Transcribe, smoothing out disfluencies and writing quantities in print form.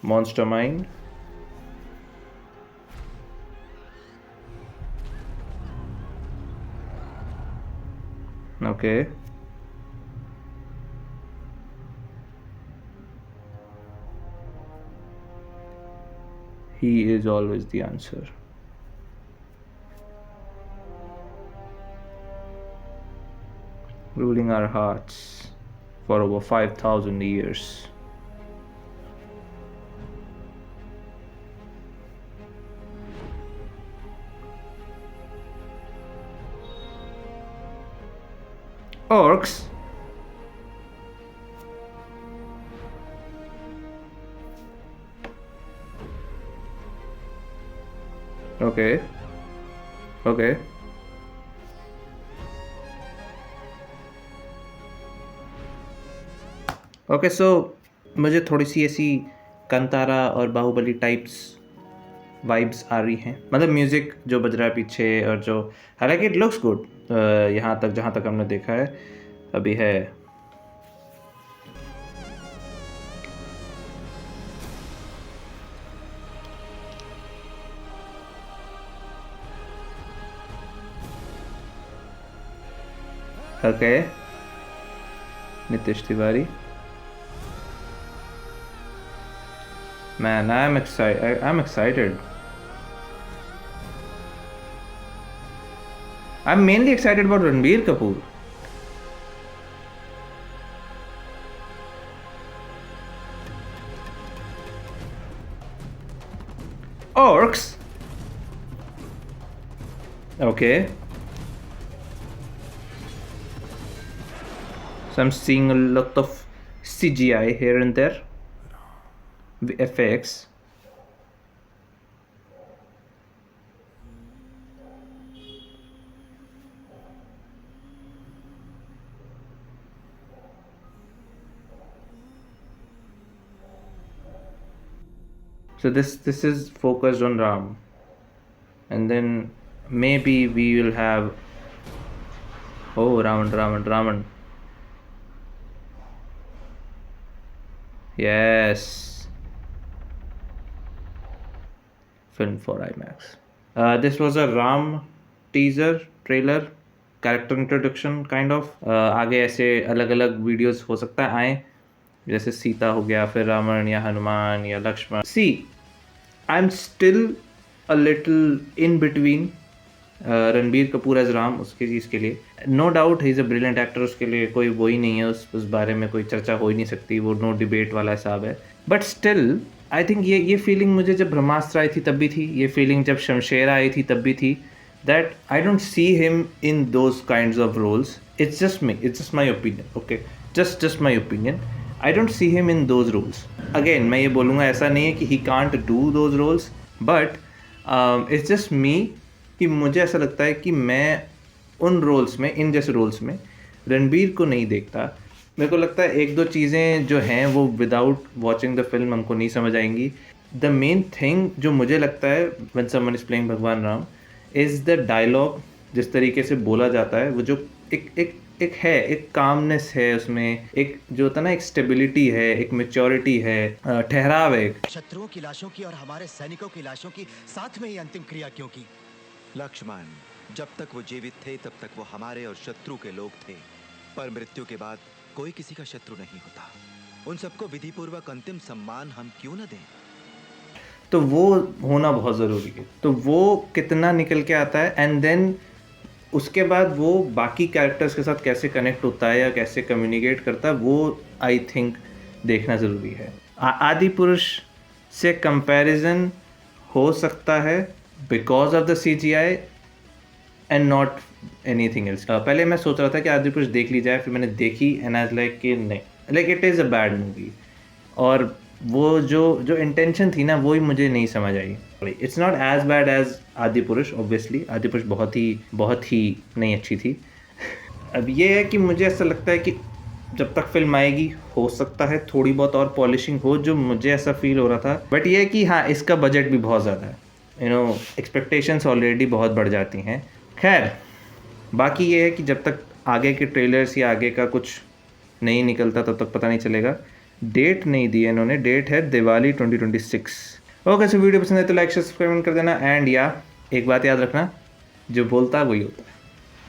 Monster Mind. Okay. He is always the answer. Ruling our hearts for over 5,000 years. Orcs? Okay. Okay. Okay so मुझे थोड़ी सी ऐसी कंतारा और Baahubali types vibes आ रही हैं, मतलब म्यूज़िक जो बज रहा है पीछे, और जो हालांकि इट लुक्स गुड यहाँ तक जहाँ तक हमने देखा है अभी है। Okay, Nitish Tiwari. Man, I'm excited. I'm excited. I'm mainly excited about Ranbir Kapoor. Orcs? Okay. So I'm seeing a lot of CGI here and there. VFX. So this is focused on Ram, and then maybe we will have Ravan. Yes, film for IMAX. This was a Ram teaser trailer, character introduction kind of. आगे ऐसे अलग अलग videos हो सकता है आए, जैसे सीता हो गया, फिर रावण या हनुमान या Lakshman. See I am still a little in between Ranbir Kapoor as Ram, उसके चीज़ के लिए no doubt he is a brilliant actor, उसके लिए कोई वो ही नहीं है, उस बारे में कोई चर्चा हो ही नहीं सकती, वो नो डिबेट वाला हिसाब है। बट स्टिल आई थिंक ये फीलिंग मुझे जब ब्रह्मास्त्र आई थी तब भी थी, ये फीलिंग जब शमशेर आई थी तब भी थी, that I don't see him in those kinds of roles. It's just my opinion, okay, just my opinion. I don't see him in those roles. Again मैं ये बोलूँगा, ऐसा नहीं है कि he can't do those roles, but it's just me कि मुझे ऐसा लगता है कि मैं उन रोल्स में, इन जैसे रोल्स में रणबीर को नहीं देखता। मेरे को लगता है एक दो चीज़ें जो हैं वो विदाउट वॉचिंग द फिल्म हमको नहीं समझ आएंगी। द मेन थिंग जो मुझे लगता है व्हेन समवन इज प्लेइंग भगवान राम इज़ द डायलॉग, जिस तरीके से बोला जाता है, वो जो एक कामनेस है उसमें, एक जो होता है ना, एक स्टेबिलिटी है, एक मैच्योरिटी है, ठहराव है। शत्रुओं की लाशों की और हमारे सैनिकों की लाशों की साथ में ही अंतिम क्रिया क्यों की? लक्ष्मण, जब तक वो जीवित थे तब तक वो हमारे और शत्रु के लोग थे, पर मृत्यु के बाद कोई किसी का शत्रु नहीं होता। उन सबको विधिपूर्वक अंतिम सम्मान हम क्यों न दें? तो वो होना बहुत ज़रूरी है। तो वो कितना निकल के आता है, एंड देन उसके बाद वो बाकी कैरेक्टर्स के साथ कैसे कनेक्ट होता है या कैसे कम्युनिकेट करता है, वो आई थिंक देखना ज़रूरी है। आदि पुरुष से कंपैरिजन हो सकता है because of the CGI and not anything else. पहले मैं सोच रहा था कि आदि पुरुष देख ली जाए, फिर मैंने देखी एंड आई लाइक कि नहीं, like it is a bad movie, और वो जो इंटेंशन थी ना, वो ही मुझे नहीं समझ आई। It's not as bad as Adi Purush, obviously आदि पुरुष बहुत ही नहीं अच्छी थी। अब ये है कि मुझे ऐसा लगता है कि जब तक फिल्म आएगी हो सकता है थोड़ी बहुत और पॉलिशिंग हो, जो मुझे ऐसा फील हो रहा था। बट ये है कि हाँ, इसका बजट भी बहुत ज़्यादा है, एक्सपेक्टेशंस ऑलरेडी बहुत बढ़ जाती हैं। खैर, बाकी ये है कि जब तक आगे के ट्रेलर्स या आगे का कुछ नहीं निकलता तब तक पता नहीं चलेगा। डेट नहीं दी है इन्होंने, डेट है दिवाली 2026। ओके, सो वीडियो पसंद है तो लाइक सब्सक्राइब कर देना। एंड या एक बात याद रखना, जो बोलता है वही होता है।